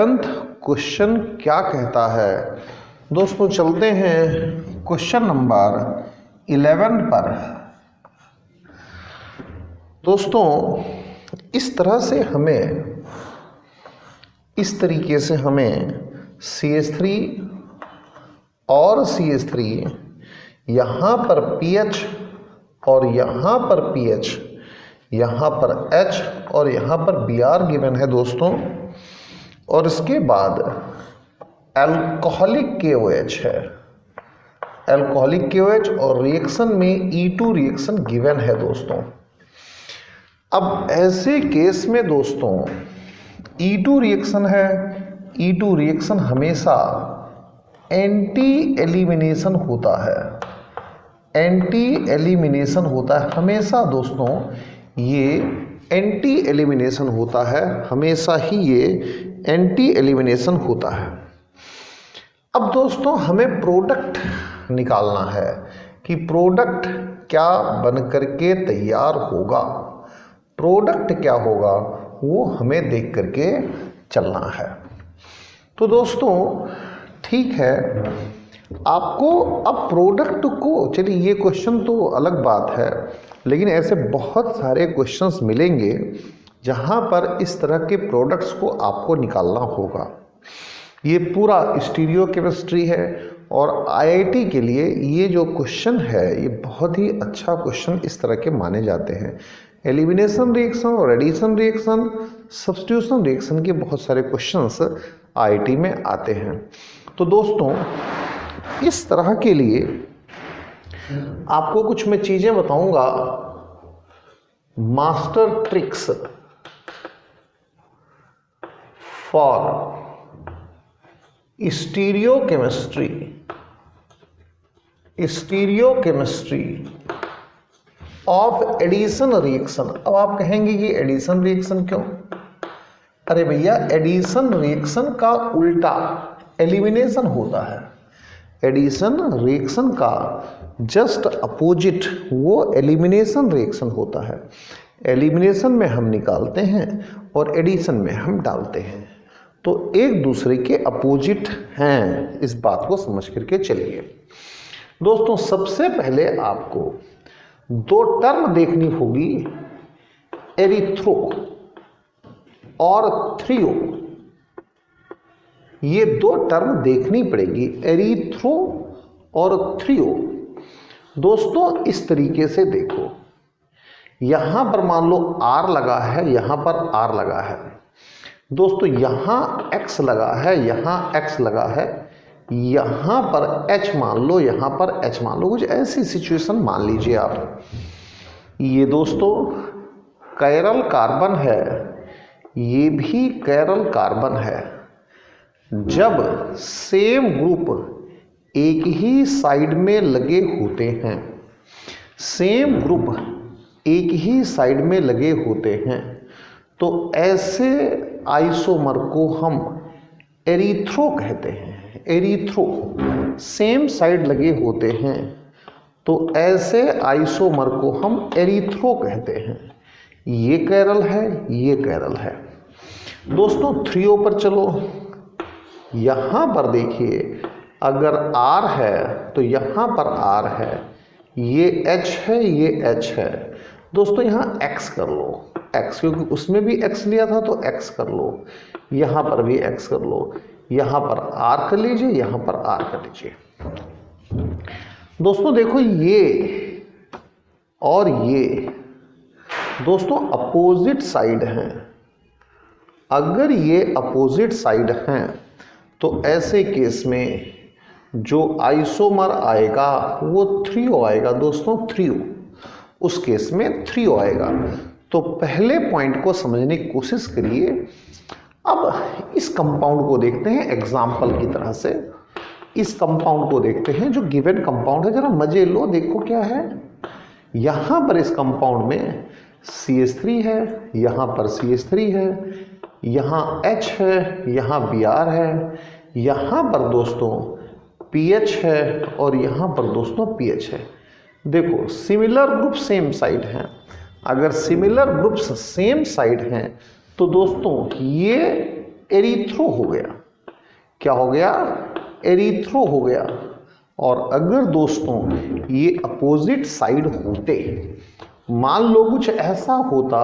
Question क्या कहता है। दोस्तों चलते हैं क्वेश्चन नंबर 11 पर। दोस्तों इस तरीके से हमें CH3 और CH3 यहाँ पर PH और यहाँ पर PH, यहाँ पर H और यहाँ पर Br गिवन है दोस्तों। और इसके बाद अल्कोहलिक KOH है, अल्कोहलिक KOH और रिएक्शन में E2 रिएक्शन गिवन है दोस्तों। अब ऐसे केस में दोस्तों E2 रिएक्शन है, E2 रिएक्शन हमेशा एंटी एलिमिनेशन होता है, एंटी एलिमिनेशन होता है हमेशा दोस्तों। ये एंटी एलिमिनेशन होता है, हमेशा ही ये एंटी एलिमिनेशन होता है। अब दोस्तों हमें प्रोडक्ट निकालना है कि प्रोडक्ट क्या बन करके तैयार होगा, प्रोडक्ट क्या होगा वो हमें देख करके चलना है। तो दोस्तों ठीक है, आपको अब प्रोडक्ट को, चलिए ये क्वेश्चन तो अलग बात है, लेकिन ऐसे बहुत सारे क्वेश्चंस मिलेंगे जहां पर इस तरह के प्रोडक्ट्स को आपको निकालना होगा। ये पूरा स्टीरियो केमिस्ट्री है और IIT के लिए ये जो क्वेश्चन है ये बहुत ही अच्छा क्वेश्चन इस तरह के माने जाते हैं। एलिमिनेशन रिएक्शन और एडिशन रिएक्शन, सब्स्टिट्यूशन रिएक्शन के बहुत सारे क्वेश्चंस IIT में आते हैं। तो दोस्तों इस तरह के लिए आपको कुछ मैं चीजें बताऊंगा, master tricks for stereochemistry of addition reaction. अब आप कहेंगे कि एडिशन रिएक्शन क्यों? अरे भैया एडिशन रिएक्शन का उल्टा एलिमिनेशन होता है, एडिशन रिएक्शन का जस्ट अपोजिट वो एलिमिनेशन रिएक्शन होता है। एलिमिनेशन में हम निकालते हैं और एडिशन में हम डालते हैं, तो एक दूसरे के अपोजिट हैं, इस बात को समझ करके चलिए। दोस्तों सबसे पहले आपको दो टर्म देखनी होगी, एरिथ्रो और थ्रियो। ये दो टर्म देखनी पड़ेगी, एरिथ्रो और थ्रियो। दोस्तों इस तरीके से देखो, यहां पर मान लो R लगा है, यहां पर R लगा है दोस्तों, यहां X लगा है, यहां X लगा है, यहां पर H मान लो, यहां पर H मान लो। कुछ ऐसी सिचुएशन मान लीजिए आप। ये दोस्तों कैरल कार्बन है, ये भी कैरल कार्बन है। जब सेम ग्रुप एक ही साइड में लगे होते हैं, सेम ग्रुप एक ही साइड में लगे होते हैं, तो ऐसे आइसोमर को हम एरिथ्रो कहते हैं। एरिथ्रो सेम साइड लगे होते हैं, तो ऐसे आइसोमर को हम एरिथ्रो कहते हैं। ये कैरल है, ये कैरल है। दोस्तों थ्रियो पर चलो, यहां पर देखिए अगर R है तो यहां पर R है, ये H है, ये H है। दोस्तों यहां X कर लो, X, क्योंकि उसमें भी X लिया था तो X कर लो, यहां पर भी X कर लो, यहां पर R कर लीजिए, यहां पर R कर लीजिए। दोस्तों देखो ये और ये दोस्तों अपोजिट साइड हैं। अगर ये अपोजिट साइड हैं तो ऐसे केस में जो आइसोमर आएगा वो थ्रियो आएगा दोस्तों, थ्रियो। उस केस में थ्रियो आएगा। तो पहले पॉइंट को समझने की कोशिश करिए। अब इस कंपाउंड को देखते हैं एग्जाम्पल की तरह से। इस कंपाउंड को देखते हैं जो गिवन कंपाउंड है, जरा मजे लो, देखो क्या है। यहां पर इस कंपाउंड में CH3 है, यहां पर CH3 है, यहाँ H है, यहाँ Br है, यहाँ पर दोस्तों PH है और यहाँ पर दोस्तों PH है। देखो सिमिलर ग्रुप सेम साइड हैं। अगर सिमिलर ग्रुप्स सेम साइड हैं तो दोस्तों ये एरिथ्रो हो गया। क्या हो गया? एरिथ्रो हो गया। और अगर दोस्तों ये अपोजिट साइड होते, मान लो कुछ ऐसा होता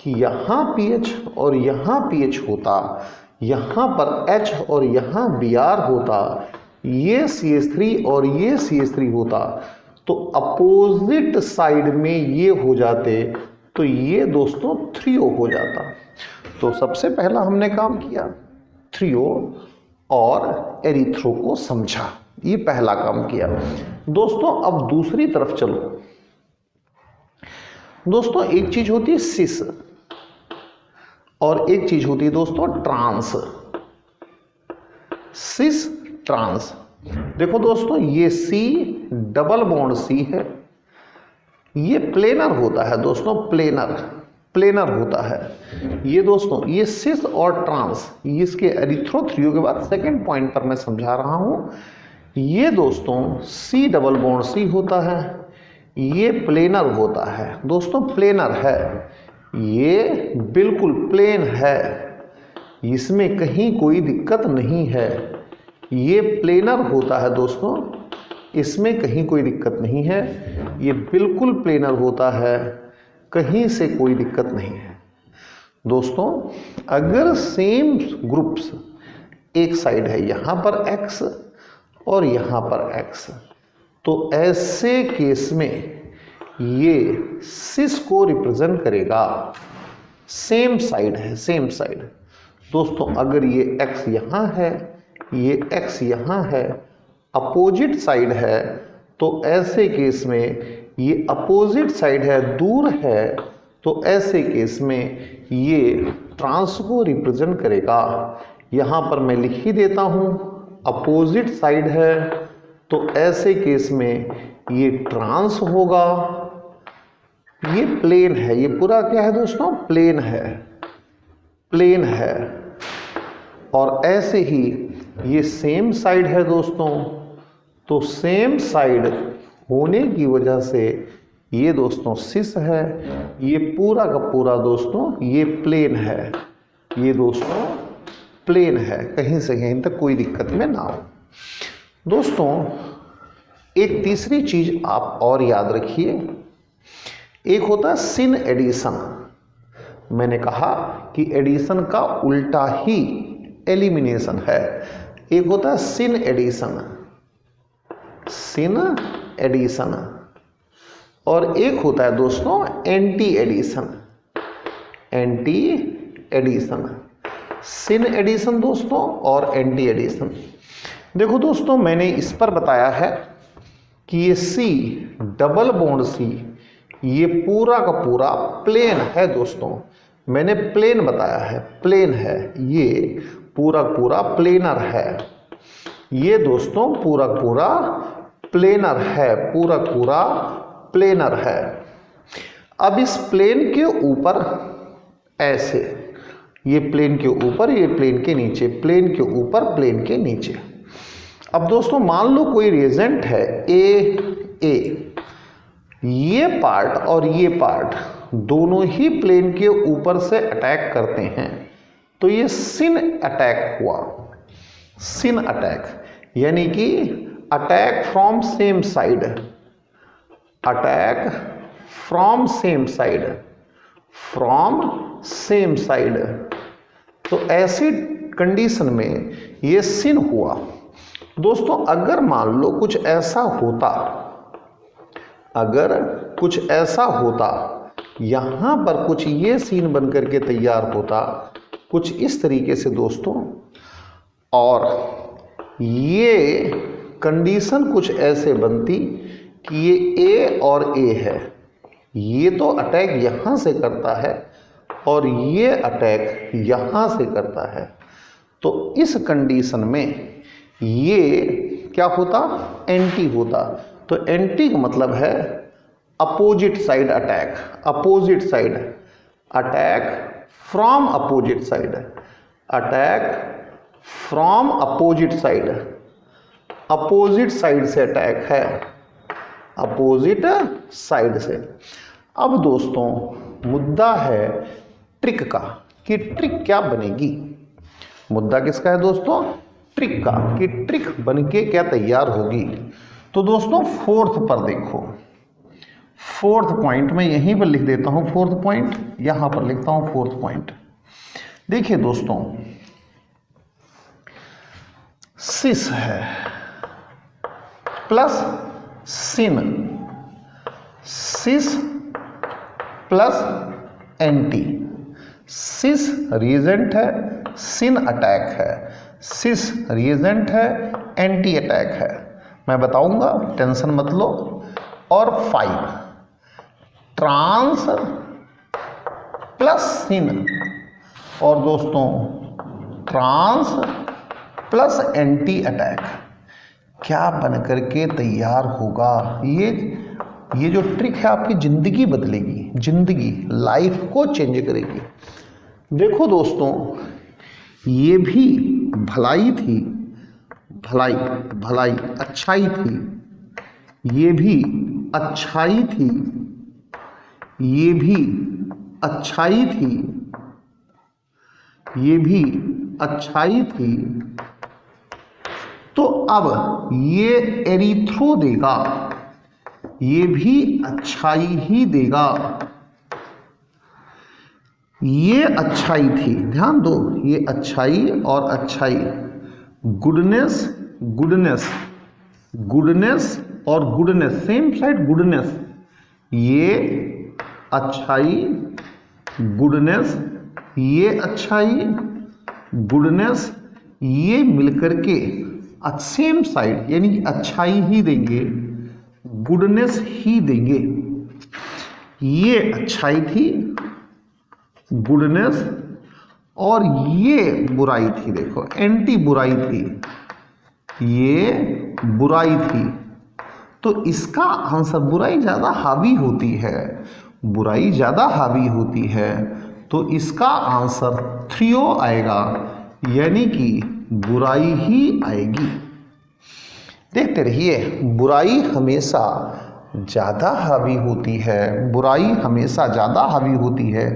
कि यहाँ पीएच और यहाँ पीएच होता, यहाँ पर H और यहाँ Br होता, ये CH3 और ये CH3 होता, तो अपोजिट साइड में ये हो जाते, तो ये दोस्तों 3O हो जाता। तो सबसे पहला हमने काम किया 3O और एरिथ्रो को समझा, ये पहला काम किया। दोस्तों अब दूसरी तरफ चलो। दोस्तों एक चीज होती है सिस और एक चीज होती है दोस्तों ट्रांस। Cis trans. देखो दोस्तों ये C डबल बॉन्ड C है, ये प्लेनर होता है दोस्तों, प्लेनर होता है ये दोस्तों। ये सिस और ट्रांस, इसके एरिथ्रो 3O के बाद सेकंड पॉइंट पर मैं समझा रहा हूं। ये दोस्तों C डबल बॉन्ड C होता है, ये प्लेनर होता है दोस्तों, प्लेनर है, ये बिल्कुल प्लेन है, इसमें कहीं कोई दिक्कत नहीं है। ये प्लेनर होता है दोस्तों, इसमें कहीं कोई दिक्कत नहीं है, ये बिल्कुल प्लेनर होता है, कहीं से कोई दिक्कत नहीं है। दोस्तों अगर सेम ग्रुप्स, एक साइड है यहाँ पर X और यहाँ पर X, तो ऐसे केस में ये सिस को रिप्रेजेंट करेगा, सेम साइड है, सेम साइड। दोस्तों अगर ये X यहाँ है, ये X यहाँ है, अपोजिट साइड है, तो ऐसे केस में ये अपोजिट साइड है, दूर है, तो ऐसे केस में ये ट्रांस को रिप्रेजेंट करेगा। यहाँ पर मैं लिख ही देता हूँ, अपोजिट साइड है, तो ऐसे केस में ये ट्रांस होगा। ये प्लेन है, ये पूरा क्या है दोस्तों? प्लेन है, प्लेन है। और ऐसे ही ये सेम साइड है दोस्तों, तो सेम साइड होने की वजह से ये दोस्तों सिस है, ये पूरा का पूरा दोस्तों ये प्लेन है, ये दोस्तों प्लेन है, कहीं से कहीं तक कोई दिक्कत में ना हो। दोस्तों एक तीसरी चीज आप और याद रखिए, एक होता है सिन एडिशन। मैंने कहा कि एडिशन का उल्टा ही एलिमिनेशन है। एक होता है सिन एडिशन, सिन एडिशन, और एक होता है दोस्तों anti addition, anti addition. Syn addition दोस्तों और एंटी एडिशन। देखो दोस्तों मैंने इस पर बताया है कि ये C डबल बॉन्ड C ये पूरा का पूरा प्लेन है दोस्तों, मैंने प्लेन बताया है, प्लेन है, ये पूरा पूरा प्लेनर है, ये दोस्तों पूरा पूरा प्लेनर है, पूरा पूरा प्लेनर है। अब इस प्लेन के ऊपर ऐसे, ये प्लेन के ऊपर, ये प्लेन के नीचे, प्लेन के ऊपर, प्लेन के नीचे। अब दोस्तों मान लो कोई रिएजेंट है ए, ये पार्ट और ये पार्ट दोनों ही प्लेन के ऊपर से अटैक करते हैं, तो ये सिन अटैक हुआ, सिन अटैक, यानी कि attack from same side, attack from same side, from same side. तो ऐसी कंडीशन में ये सिन हुआ। दोस्तों अगर मान लो कुछ ऐसा होता, अगर कुछ ऐसा होता, यहाँ पर कुछ ये सीन बन करके तैयार होता, कुछ इस तरीके से दोस्तों, और ये कंडीशन कुछ ऐसे बनती कि ये A और A है, ये तो अटैक यहाँ से करता है और ये अटैक यहाँ से करता है, तो इस कंडीशन में ये क्या होता? एंटी होता। तो एंटी का मतलब है opposite side attack, opposite side attack from opposite side, attack from opposite side, opposite side से अटैक है, अपोजिट साइड से। अब दोस्तों मुद्दा है ट्रिक का, कि ट्रिक क्या बनेगी। मुद्दा किसका है दोस्तों? ट्रिक का, कि ट्रिक बनके क्या तैयार होगी। तो दोस्तों फोर्थ पर देखो, फोर्थ पॉइंट मैं यहीं पर लिख देता हूं, फोर्थ पॉइंट यहां पर लिखता हूं, फोर्थ पॉइंट। देखिए दोस्तों, सिस है प्लस सिन, सिस प्लस एंटी। सिस रिएजेंट है, सिन अटैक है, सिस रिएजेंट है, एंटी अटैक है। मैं बताऊंगा, टेंशन मत लो। और 5 ट्रांस प्लस सिन, और दोस्तों ट्रांस प्लस एंटी अटैक क्या बन करके तैयार होगा। ये जो ट्रिक है आपकी ज़िंदगी बदलेगी, ज़िंदगी लाइफ को चेंज करेगी। देखो दोस्तों, ये भी भलाई थी, भलाई भलाई अच्छाई थी, ये भी अच्छाई थी, ये भी अच्छाई थी, ये भी अच्छाई थी। तो अब ये एरिथ्रो देगा, ये भी अच्छाई ही देगा। ये अच्छाई थी, ध्यान दो, ये अच्छाई और अच्छाई, गुडनेस गुडनेस, गुडनेस और गुडनेस, सेम साइड गुडनेस। ये अच्छाई गुडनेस, ये अच्छाई गुडनेस, ये मिलकर के सेम साइड यानी अच्छाई ही देंगे, गुडनेस ही देंगे। ये अच्छाई थी, गुडनेस, और ये बुराई थी। देखो एंटी बुराई थी, ये बुराई थी। तो इसका आंसर, बुराई ज़्यादा हावी होती है, बुराई ज़्यादा हावी होती है, तो इसका आंसर 3 आएगा, यानी कि बुराई ही आएगी। देखते रहिए, बुराई हमेशा ज़्यादा हावी होती है, बुराई हमेशा ज़्यादा हावी होती है।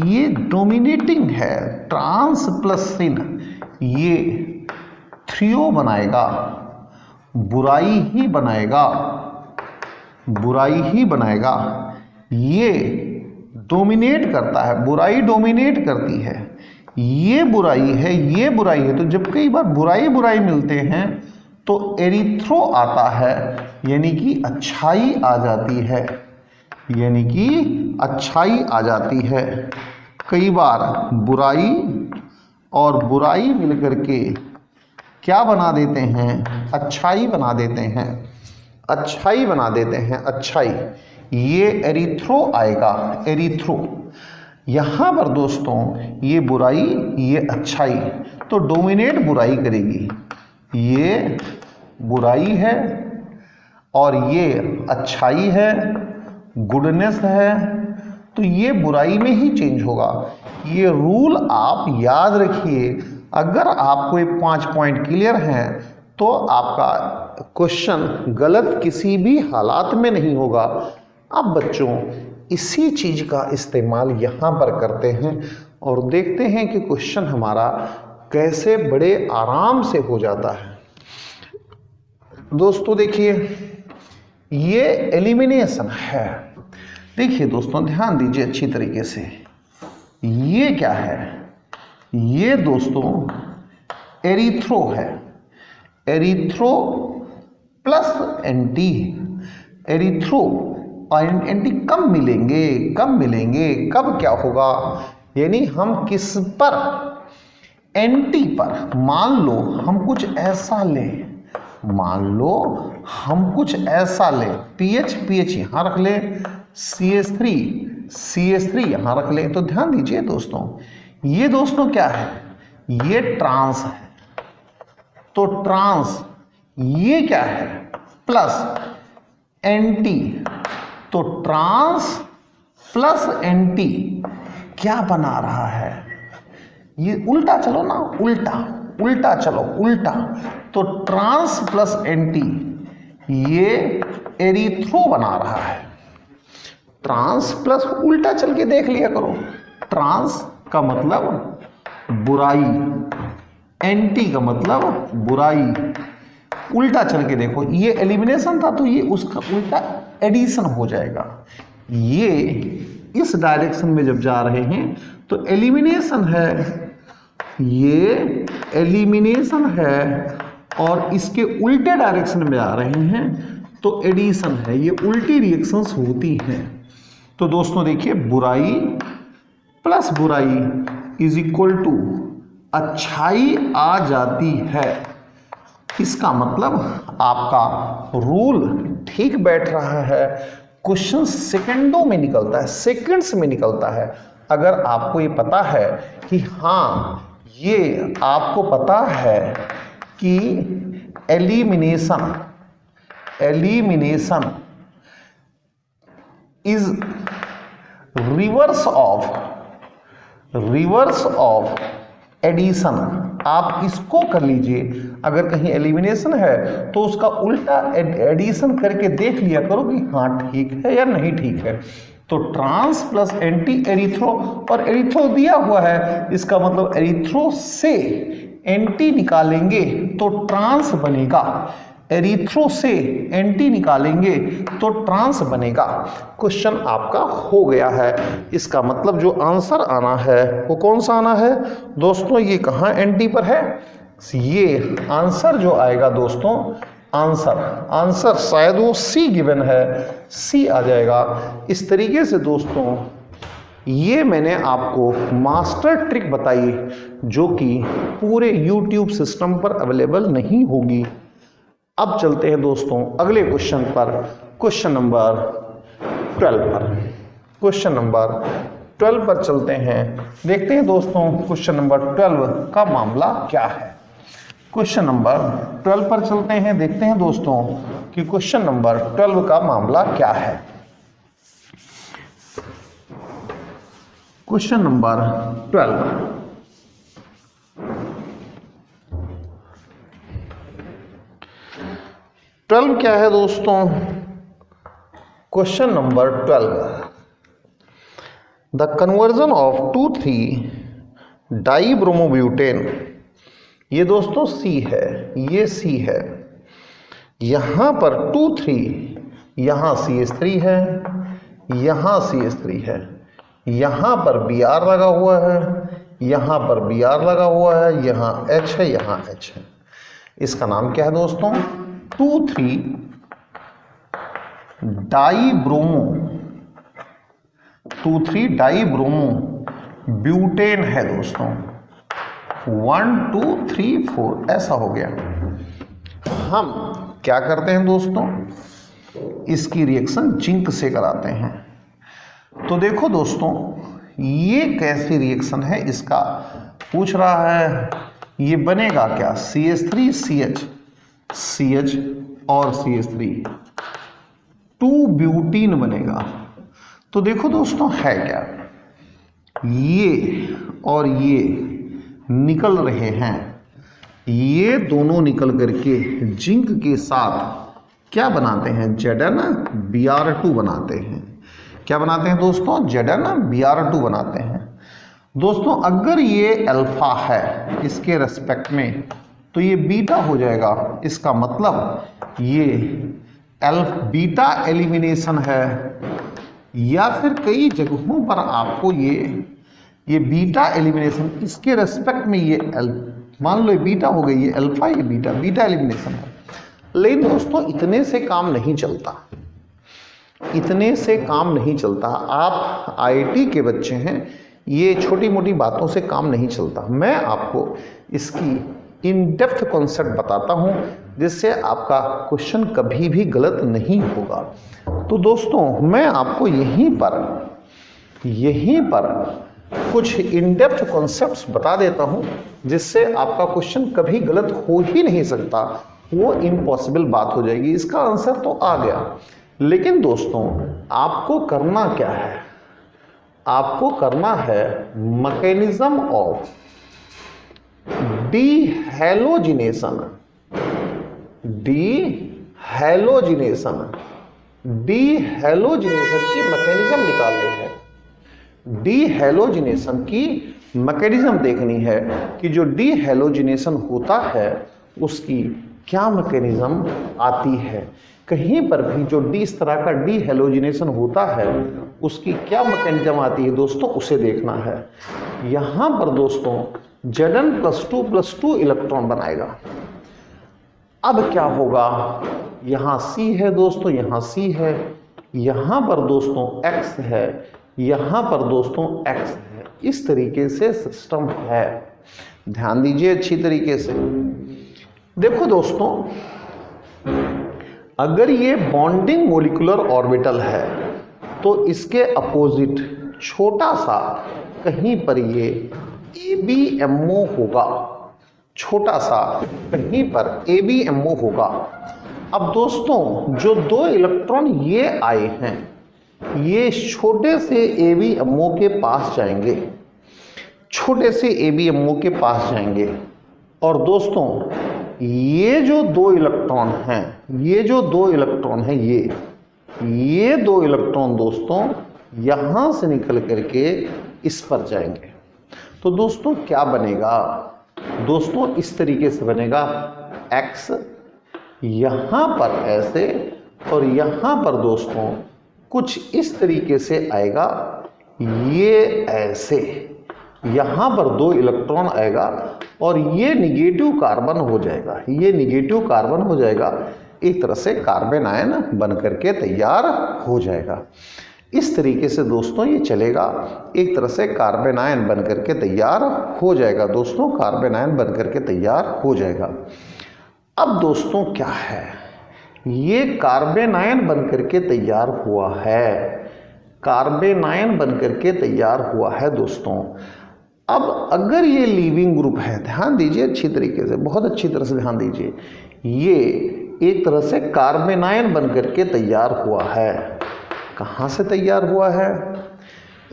ये डोमिनेटिंग है, ट्रांस प्लस सिन, ये 3 बनाएगा, बुराई ही बनाएगा, बुराई ही बनाएगा। ये डोमिनेट करता है, बुराई डोमिनेट करती है, ये बुराई है, ये बुराई है। तो जब कई बार बुराई बुराई मिलते हैं तो एरिथ्रो आता है, यानी कि अच्छाई आ जाती है, यानी कि अच्छाई आ जाती है। कई बार बुराई और बुराई मिलकर के क्या बना देते हैं? अच्छाई बना देते हैं, अच्छाई बना देते हैं, अच्छाई। ये एरिथ्रो आएगा, एरिथ्रो। यहाँ पर दोस्तों ये बुराई, ये अच्छाई, तो डोमिनेट बुराई करेगी। ये बुराई है और ये अच्छाई है, गुडनेस है, तो ये बुराई में ही चेंज होगा। ये रूल आप याद रखिए। अगर आपको ये 5 पॉइंट क्लियर हैं तो आपका क्वेश्चन गलत किसी भी हालात में नहीं होगा। अब बच्चों इसी चीज़ का इस्तेमाल यहाँ पर करते हैं और देखते हैं कि क्वेश्चन हमारा कैसे बड़े आराम से हो जाता है। दोस्तों देखिए, ये एलिमिनेशन है। देखिए दोस्तों, ध्यान दीजिए अच्छी तरीके से। ये क्या है? ये दोस्तों एरिथ्रो है, एरिथ्रो प्लस एंटी। एरिथ्रो और एंटी कब मिलेंगे? कब मिलेंगे? कब क्या होगा? यानी हम किस पर? एंटी पर। मान लो हम कुछ ऐसा लें, मान लो हम कुछ ऐसा लें, PH यहाँ रख लें, CH3 यहाँ रख लें। तो ध्यान दीजिए दोस्तों, ये दोस्तों क्या है? ये ट्रांस है, तो ट्रांस। ये क्या है? प्लस एंटी, तो ट्रांस प्लस एंटी क्या बना रहा है? ये उल्टा चलो ना, उल्टा उल्टा चलो, उल्टा। तो ट्रांस प्लस एंटी ये एरिथ्रो बना रहा है। ट्रांस प्लस, उल्टा चल के देख लिया करो। ट्रांस का मतलब बुराई, एंटी का मतलब बुराई। उल्टा चल के देखो, ये एलिमिनेशन था तो ये उसका उल्टा एडिशन हो जाएगा। ये इस डायरेक्शन में जब जा रहे हैं तो एलिमिनेशन है, ये एलिमिनेशन है, और इसके उल्टे डायरेक्शन में आ रहे हैं तो एडिशन है। ये उल्टी रिएक्शंस होती हैं। तो दोस्तों देखिए, बुराई प्लस बुराई इज इक्वल टू अच्छाई आ जाती है। इसका मतलब आपका रूल ठीक बैठ रहा है। क्वेश्चन सेकंडों में निकलता है, सेकंड्स में निकलता है। अगर आपको ये पता है कि हाँ, ये आपको पता है कि elimination is reverse of addition. आप इसको कर लीजिए। अगर कहीं एलिमिनेशन है तो उसका उल्टा एडिशन करके देख लिया करो कि हाँ ठीक है या नहीं ठीक है। तो ट्रांस प्लस एंटी एरिथ्रो, और एरिथ्रो दिया हुआ है, इसका मतलब एरिथ्रो से एंटी निकालेंगे तो ट्रांस बनेगा। एरिथ्रो से एंटी निकालेंगे तो ट्रांस बनेगा। क्वेश्चन आपका हो गया है। इसका मतलब जो आंसर आना है वो कौन सा आना है दोस्तों? ये कहाँ एंटी पर है? ये आंसर जो आएगा दोस्तों, आंसर शायद वो सी गिवन है, सी आ जाएगा। इस तरीके से दोस्तों ये मैंने आपको मास्टर ट्रिक बताई जो कि पूरे YouTube सिस्टम पर अवेलेबल नहीं होगी। अब चलते हैं दोस्तों अगले क्वेश्चन पर, क्वेश्चन नंबर 12 पर। क्वेश्चन नंबर 12 पर चलते हैं, देखते हैं दोस्तों क्वेश्चन नंबर 12 का मामला क्या है। क्वेश्चन नंबर 12 पर चलते हैं, देखते हैं दोस्तों कि क्वेश्चन नंबर 12 का मामला क्या है। क्वेश्चन नंबर 12 क्या है दोस्तों? Question number 12, the conversion of 2,3 dibromobutane. ये दोस्तों C है, ये C है। यहां पर 2,3, यहां CH3 है, यहां CH3 है, यहां पर Br लगा हुआ है, यहां पर Br लगा हुआ है, यहां H है, यहां H है। इसका नाम क्या है दोस्तों? 2,3 डाइब्रोमो, 2,3 डाइब्रोमो ब्यूटेन है दोस्तों। 1 2 3 4 ऐसा हो गया। हम क्या करते हैं दोस्तों? इसकी रिएक्शन जिंक से कराते हैं। तो देखो दोस्तों, ये कैसी रिएक्शन है इसका पूछ रहा है। ये बनेगा क्या? CH3 CH, CH और CH3, 2 ब्यूटीन बनेगा। तो देखो दोस्तों है क्या, ये और ये निकल रहे हैं, ये दोनों निकल करके जिंक के साथ क्या बनाते हैं? ZnBr2 बनाते हैं। क्या बनाते हैं दोस्तों? ZnBr2 बनाते हैं। दोस्तों अगर ये अल्फा है इसके रेस्पेक्ट में तो ये बीटा हो जाएगा। इसका मतलब ये बीटा एलिमिनेशन है, या फिर कई जगहों पर आपको ये बीटा एलिमिनेशन, इसके रेस्पेक्ट में ये मान लो ये बीटा हो गई, ये अल्फा, ये बीटा एलिमिनेशन है। लेकिन दोस्तों इतने से काम नहीं चलता, इतने से काम नहीं चलता। आप IIT के बच्चे हैं, ये छोटी मोटी बातों से काम नहीं चलता। मैं आपको इसकी इन डेप्थ कॉन्सेप्ट बताता हूँ जिससे आपका क्वेश्चन कभी भी गलत नहीं होगा। तो दोस्तों मैं आपको यहीं पर कुछ इन डेप्थ कॉन्सेप्ट्स बता देता हूँ जिससे आपका क्वेश्चन कभी गलत हो ही नहीं सकता, वो इम्पॉसिबल बात हो जाएगी। इसका आंसर तो आ गया, लेकिन दोस्तों आपको करना क्या है? आपको करना है मैकेनिज्म ऑफ डीहैलोजिनेशन की मैकेनिज्म निकालनी है। डीहैलोजिनेशन की मैकेनिज्म देखनी है कि जो डी हैलोजिनेशन होता है उसकी क्या मैकेनिज्म आती है। कहीं पर भी जो डी इस तरह का डी हैलोजिनेशन होता है उसकी क्या मैकेनिज्म आती है दोस्तों, उसे देखना है। यहाँ पर दोस्तों Zn+2+2 इलेक्ट्रॉन बनाएगा। अब क्या होगा, यहाँ C है दोस्तों, यहाँ C है, यहाँ पर दोस्तों X है, यहाँ पर दोस्तों X है। इस तरीके से सिस्टम है। ध्यान दीजिए अच्छी तरीके से। देखो दोस्तों, अगर ये बॉन्डिंग मोलिकुलर ऑर्बिटल है तो इसके अपोजिट छोटा सा कहीं पर ये ABMO होगा, छोटा सा कहीं पर ABMO होगा। अब दोस्तों जो 2 इलेक्ट्रॉन ये आए हैं ये छोटे से ABMO के पास जाएंगे, छोटे से ABMO के पास जाएंगे। और दोस्तों ये जो 2 इलेक्ट्रॉन हैं, ये जो 2 इलेक्ट्रॉन हैं, ये 2 इलेक्ट्रॉन दोस्तों यहां से निकल करके इस पर जाएंगे। तो दोस्तों क्या बनेगा दोस्तों, इस तरीके से बनेगा X यहां पर ऐसे और यहां पर दोस्तों कुछ इस तरीके से आएगा, ये ऐसे। यहां पर 2 इलेक्ट्रॉन आएगा और ये निगेटिव कार्बन हो जाएगा, ये निगेटिव कार्बन हो जाएगा। एक तरह से कार्बन आयन बन करके तैयार हो जाएगा। इस तरीके से दोस्तों ये चलेगा, एक तरह से कार्बन आयन बन करके तैयार हो जाएगा दोस्तों, कार्बन आयन बन करके तैयार हो जाएगा। अब दोस्तों क्या है, ये कार्बन आयन बन करके तैयार हुआ है, कार्बन आयन बन करके तैयार हुआ है दोस्तों। अब अगर ये लीविंग ग्रुप है, ध्यान दीजिए अच्छी तरीके से, बहुत अच्छी तरह से ध्यान दीजिए, ये एक तरह से कार्बन आयन बन करके तैयार हुआ है। कहाँ से तैयार हुआ है,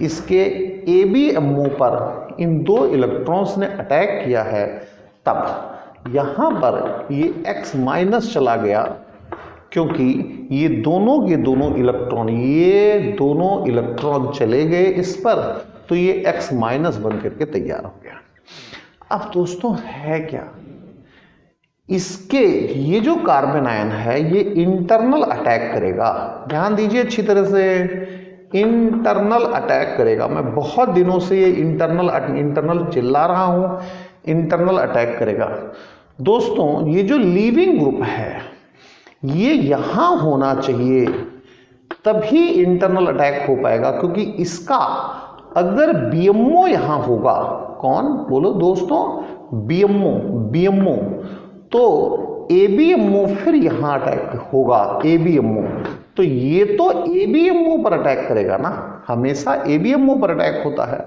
इसके ABMO पर इन 2 इलेक्ट्रॉन्स ने अटैक किया है, तब यहाँ पर ये X- चला गया, क्योंकि ये दोनों के दोनों इलेक्ट्रॉन, ये दोनों इलेक्ट्रॉन चले गए इस पर, तो ये X- बन करके तैयार हो गया। अब दोस्तों है क्या, इसके ये जो कार्बन आयन है ये इंटरनल अटैक करेगा। ध्यान दीजिए अच्छी तरह से, इंटरनल अटैक करेगा। मैं बहुत दिनों से ये इंटरनल चिल्ला रहा हूं, इंटरनल अटैक करेगा। दोस्तों ये जो लीविंग ग्रुप है ये यहां होना चाहिए, तभी इंटरनल अटैक हो पाएगा, क्योंकि इसका अगर BMO यहां होगा, कौन बोलो दोस्तों, BMO, तो ABMO फिर यहां अटैक होगा, ABMO, तो ये तो ABMO पर अटैक करेगा ना, हमेशा ABMO पर अटैक होता है,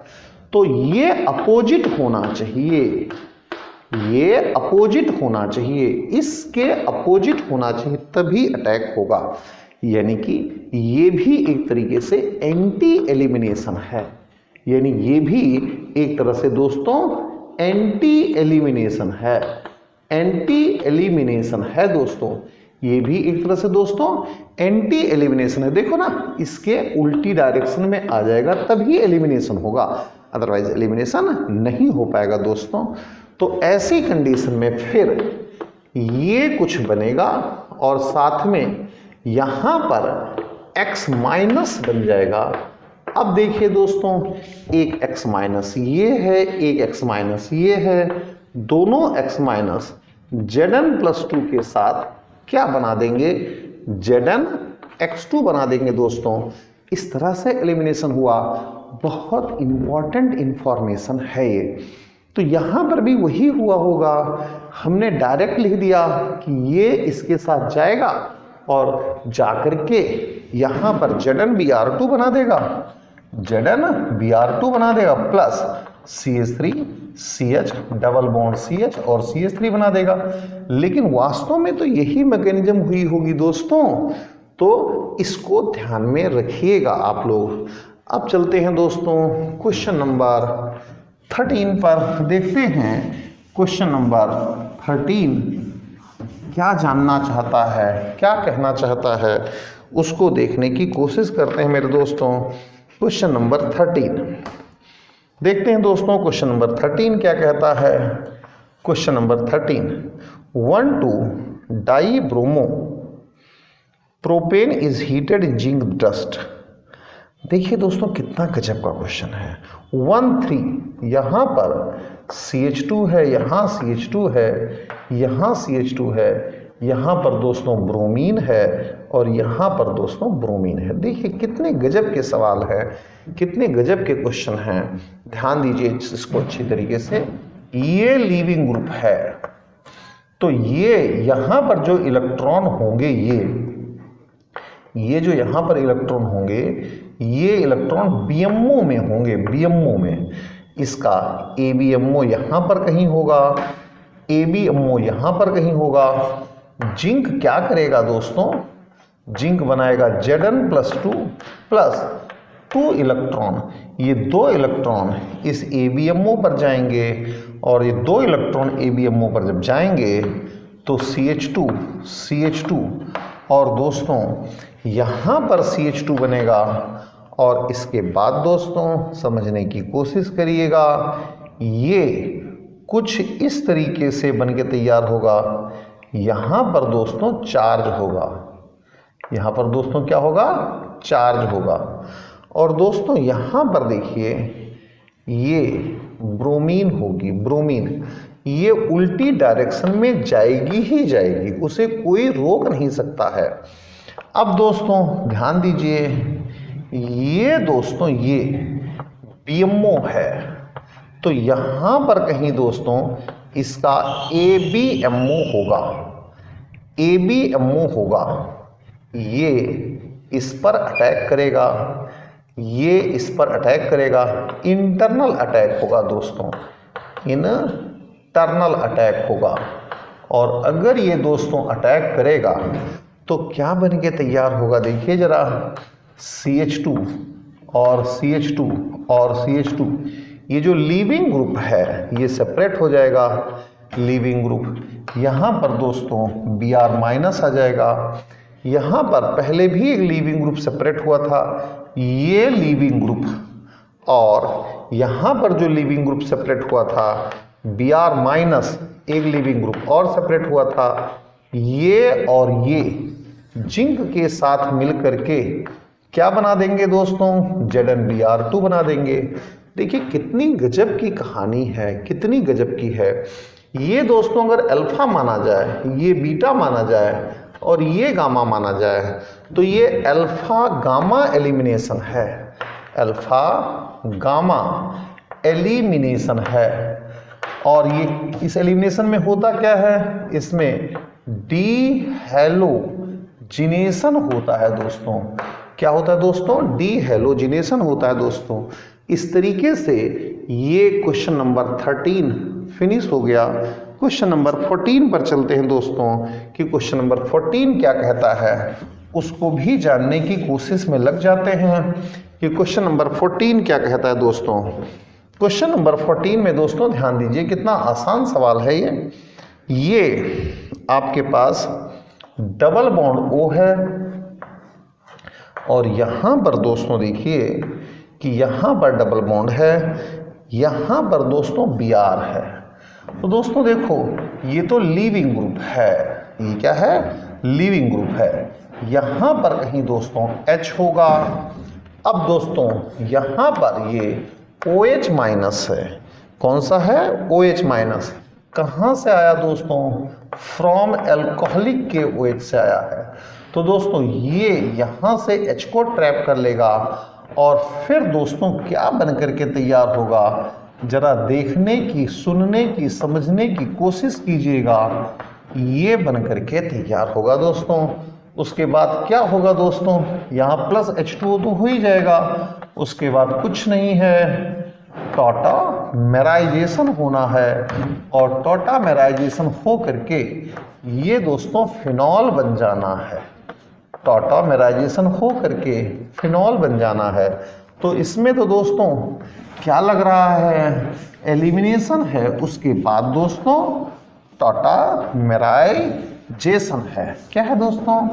तो ये अपोजिट होना चाहिए, ये अपोजिट होना चाहिए, इसके अपोजिट होना चाहिए, तभी अटैक होगा। यानी कि ये भी एक तरीके से एंटी एलिमिनेशन है, यानी ये भी एक तरह से दोस्तों एंटी एलिमिनेशन है, एंटी एलिमिनेशन है दोस्तों, ये भी एक तरह से दोस्तों एंटी एलिमिनेशन है। देखो ना, इसके उल्टी डायरेक्शन में आ जाएगा तभी एलिमिनेशन होगा, अदरवाइज एलिमिनेशन नहीं हो पाएगा दोस्तों। तो ऐसी कंडीशन में फिर ये कुछ बनेगा और साथ में यहाँ पर X- बन जाएगा। अब देखिए दोस्तों, एक X- ये है, एक X- ये है, दोनों X- Zn+2 के साथ क्या बना देंगे, Zn(X2) बना देंगे दोस्तों। इस तरह से एलिमिनेशन हुआ। बहुत इंपॉर्टेंट इंफॉर्मेशन है ये। तो यहाँ पर भी वही हुआ होगा, हमने डायरेक्ट लिख दिया कि ये इसके साथ जाएगा और जाकर के यहाँ पर Zn(Br2) बना देगा, Zn(Br2) बना देगा plus CH3 CH double bond CH और CH3 बना देगा। लेकिन वास्तव में तो यही मैकेनिज्म हुई होगी दोस्तों, तो इसको ध्यान में रखिएगा आप लोग। अब चलते हैं दोस्तों क्वेश्चन नंबर 13 पर, देखते हैं क्वेश्चन नंबर 13 क्या जानना चाहता है, क्या कहना चाहता है, उसको देखने की कोशिश करते हैं मेरे दोस्तों। क्वेश्चन नंबर 13, देखते हैं दोस्तों क्वेश्चन नंबर 13 क्या कहता है। Question number 13, 1,2 dibromo propane is heated in zinc dust. देखिए दोस्तों कितना गजब का क्वेश्चन है। 1,3 यहाँ पर CH2 है, यहाँ CH2 है, यहाँ CH2 है, यहाँ पर दोस्तों ब्रोमीन है और यहाँ पर दोस्तों ब्रोमीन है। देखिए कितने गजब के सवाल हैं, कितने गजब के क्वेश्चन हैं। ध्यान दीजिए इसको अच्छी तरीके से। ये लीविंग ग्रुप है, तो ये यहाँ पर जो इलेक्ट्रॉन होंगे, ये जो यहाँ पर इलेक्ट्रॉन होंगे, ये इलेक्ट्रॉन BMO में होंगे, BMO में। इसका ABMO यहाँ पर कहीं होगा, ABMO यहाँ पर कहीं होगा। जिंक क्या करेगा दोस्तों, जिंक बनाएगा Zn+2 प्लस 2 इलेक्ट्रॉन। ये 2 इलेक्ट्रॉन इस ABMO पर जाएंगे और ये 2 इलेक्ट्रॉन ABMO पर जब जाएंगे तो CH2 और दोस्तों यहाँ पर CH2 बनेगा। और इसके बाद दोस्तों समझने की कोशिश करिएगा, ये कुछ इस तरीके से बन के तैयार होगा। यहाँ पर दोस्तों चार्ज होगा, यहाँ पर दोस्तों क्या होगा, चार्ज होगा। और दोस्तों यहाँ पर देखिए ये ब्रोमीन होगी, ब्रोमीन ये उल्टी डायरेक्शन में जाएगी ही जाएगी, उसे कोई रोक नहीं सकता है। अब दोस्तों ध्यान दीजिए, ये दोस्तों ये BMO है, तो यहाँ पर कहीं दोस्तों इसका ABMO होगा, ABMO होगा। ये इस पर अटैक करेगा, ये इस पर अटैक करेगा, इंटरनल अटैक होगा दोस्तों, इंटरनल अटैक होगा। और अगर ये दोस्तों अटैक करेगा तो क्या बन के तैयार होगा, देखिए जरा, CH2 और CH2 और CH2, ये जो लीविंग ग्रुप है ये सेपरेट हो जाएगा, लीविंग ग्रुप। यहाँ पर दोस्तों Br- आ जाएगा। यहाँ पर पहले भी एक लीविंग ग्रुप सेपरेट हुआ था, ये लीविंग ग्रुप, और यहाँ पर जो लीविंग ग्रुप सेपरेट हुआ था Br- एक लीविंग ग्रुप और सेपरेट हुआ था। ये और ये जिंक के साथ मिलकर के क्या बना देंगे दोस्तों, ZnBr2 बना देंगे। देखिए कितनी गजब की कहानी है, कितनी गजब की है। ये दोस्तों अगर अल्फा माना जाए, ये बीटा माना जाए और ये गामा माना जाए, तो ये अल्फा गामा एलिमिनेशन है, अल्फा गामा एलिमिनेशन है। और ये इस एलिमिनेशन में होता क्या है, इसमें डीहैलोजिनेशन होता है दोस्तों। क्या होता है दोस्तों, डीहैलोजिनेशन होता है दोस्तों। इस तरीके से ये क्वेश्चन नंबर 13 फिनिश हो गया। क्वेश्चन नंबर 14 पर चलते हैं दोस्तों कि क्वेश्चन नंबर 14 क्या कहता है, उसको भी जानने की कोशिश में लग जाते हैं कि क्वेश्चन नंबर 14 क्या कहता है दोस्तों। क्वेश्चन नंबर 14 में दोस्तों ध्यान दीजिए, कितना आसान सवाल है ये आपके पास डबल बॉन्ड O है और यहाँ पर दोस्तों देखिए कि यहाँ पर डबल बॉन्ड है, यहाँ पर दोस्तों Br है। तो दोस्तों देखो ये तो लीविंग ग्रुप है, ये क्या है, लीविंग ग्रुप है। यहाँ पर कहीं दोस्तों H होगा। अब दोस्तों यहाँ पर ये OH- है, कौन सा है, OH-। कहाँ से आया दोस्तों, फ्रॉम एल्कोहलिक के OH से आया है। तो दोस्तों ये यहाँ से H को ट्रैप कर लेगा और फिर दोस्तों क्या बन करके तैयार होगा, जरा देखने की, सुनने की, समझने की कोशिश कीजिएगा। ये बन करके तैयार होगा दोस्तों। उसके बाद क्या होगा दोस्तों, यहाँ प्लस H2O तो हो ही जाएगा, उसके बाद कुछ नहीं है, टॉटामेराइजेशन होना है और टॉटामेराइजेशन हो करके ये दोस्तों फिनॉल बन जाना है, टॉटामेराइजेशन हो करके फिनॉल बन जाना है। तो इसमें तो दोस्तों क्या लग रहा है, एलिमिनेशन है, उसके बाद दोस्तों टॉटामेराइजेशन है। क्या है दोस्तों,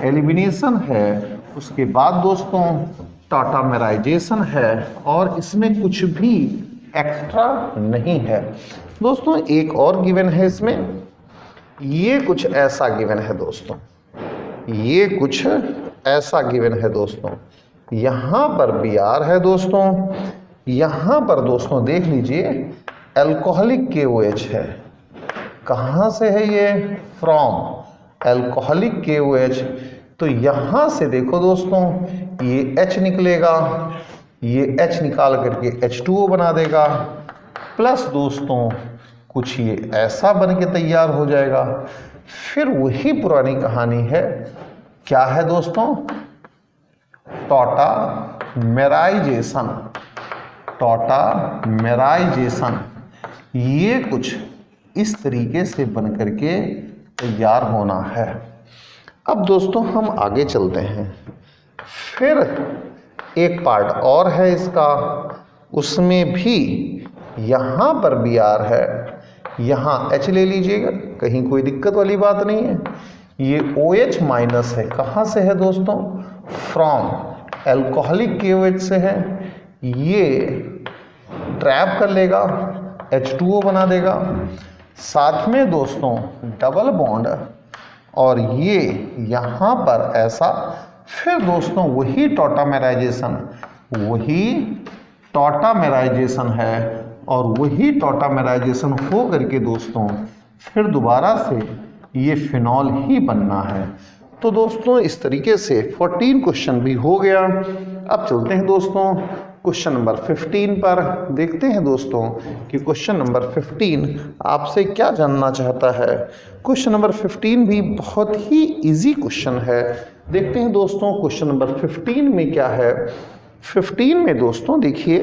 एलिमिनेशन है, उसके बाद दोस्तों टॉटामेराइजेशन है और इसमें कुछ भी एक्स्ट्रा नहीं है। दोस्तों एक और गिवन है इसमें, ये कुछ ऐसा गिवन है दोस्तों, ये कुछ ऐसा गिवन है दोस्तों। यहाँ पर Br है दोस्तों, यहाँ पर दोस्तों देख लीजिए अल्कोहलिक KOH है। कहाँ से है ये? From alcoholic KOH। तो यहाँ से देखो दोस्तों ये H निकलेगा, ये H निकाल करके H2O बना देगा, प्लस दोस्तों कुछ ये ऐसा बन के तैयार हो जाएगा। फिर वही पुरानी कहानी है, क्या है दोस्तों? टॉटामेराइजेशन। टॉटामेराइजेशन ये कुछ इस तरीके से बन करके तैयार होना है। अब दोस्तों हम आगे चलते हैं। फिर एक पार्ट और है इसका, उसमें भी यहाँ पर Br है, यहाँ H ले लीजिएगा, कहीं कोई दिक्कत वाली बात नहीं है। ये OH माइनस है, कहाँ से है दोस्तों? फ्रॉम अल्कोहलिक KOH से है। ये ट्रैप कर लेगा, H2O बना देगा, साथ में दोस्तों डबल बॉन्ड, और ये यहाँ पर ऐसा। फिर दोस्तों वही टॉटामेराइजेशन है और वही टॉटामेराइजेशन हो करके दोस्तों फिर दोबारा से ये फिनॉल ही बनना है। तो दोस्तों इस तरीके से 14 क्वेश्चन भी हो गया। अब चलते हैं दोस्तों क्वेश्चन नंबर 15 पर। देखते हैं दोस्तों कि क्वेश्चन नंबर 15 आपसे क्या जानना चाहता है। क्वेश्चन नंबर 15 भी बहुत ही इजी क्वेश्चन है। देखते हैं दोस्तों क्वेश्चन नंबर 15 में क्या है। 15 में दोस्तों देखिए,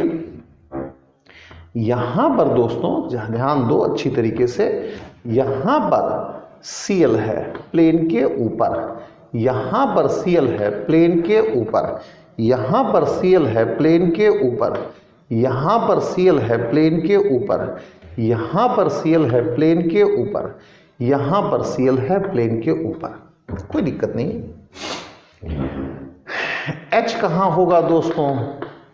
यहाँ पर दोस्तों ध्यान दो अच्छी तरीके से, यहाँ पर Cl है प्लेन के ऊपर, यहाँ पर Cl है प्लेन के ऊपर, यहाँ पर Cl है प्लेन के ऊपर, यहाँ पर Cl है प्लेन के ऊपर, यहाँ पर Cl है प्लेन के ऊपर, यहाँ पर Cl है प्लेन के ऊपर, कोई दिक्कत नहीं। H कहाँ होगा दोस्तों?